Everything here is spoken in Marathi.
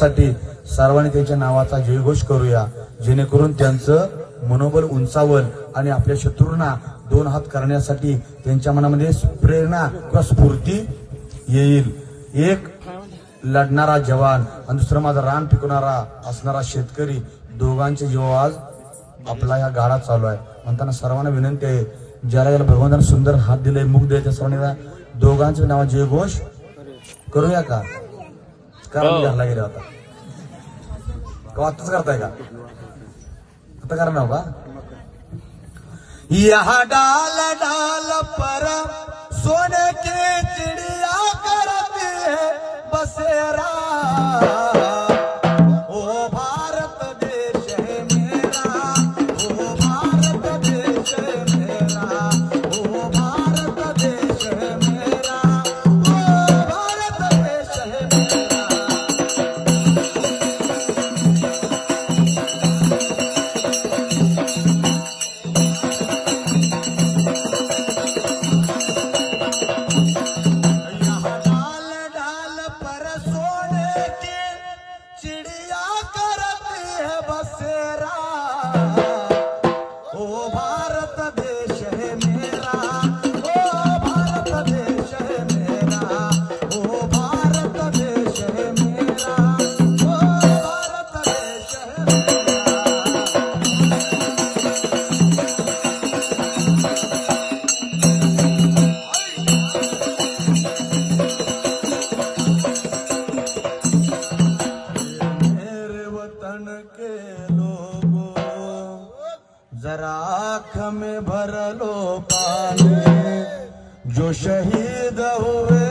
साठी सर्वांनी त्यांच्या नावाचा जयघोष करूया, जेणेकरून त्यांचं मनोबल उंचावल आणि आपल्या शत्रूंना दोन हात करण्यासाठी त्यांच्या मनामध्ये प्रेरणा किंवा स्फूर्ती येईल. एक लढणारा जवान आणि दुसरा माझा रान पिकवणारा असणारा शेतकरी, दोघांचे जीव आज आपला ह्या गाडा चालू आहे. म्हणताना सर्वांना विनंती आहे, ज्याला याला भगवंताने सुंदर हात दिले, मुख दिले, त्या सर्वांनी दोघांचे नाव जयघोष करूया का? घरला गेले आता आताच करताय का? आता करा ना का? यह डाल डाल पर सोने की चिड़िया करती है बसेरा, ओ भारत देश है मेरा, ओ भारत देश है मेरा, ओ भारत देश है मेरा, ओ भारत देश है मेरा. चिड़िया करती है बसेरा, ओ भारत देश है मेरा, ओ भारत देश है मेरा, ओ भारत देश है मेरा, ओ भारत देश है मेरा. के लोगों जरा आँख में भर लो पानी, जो शहीद हुए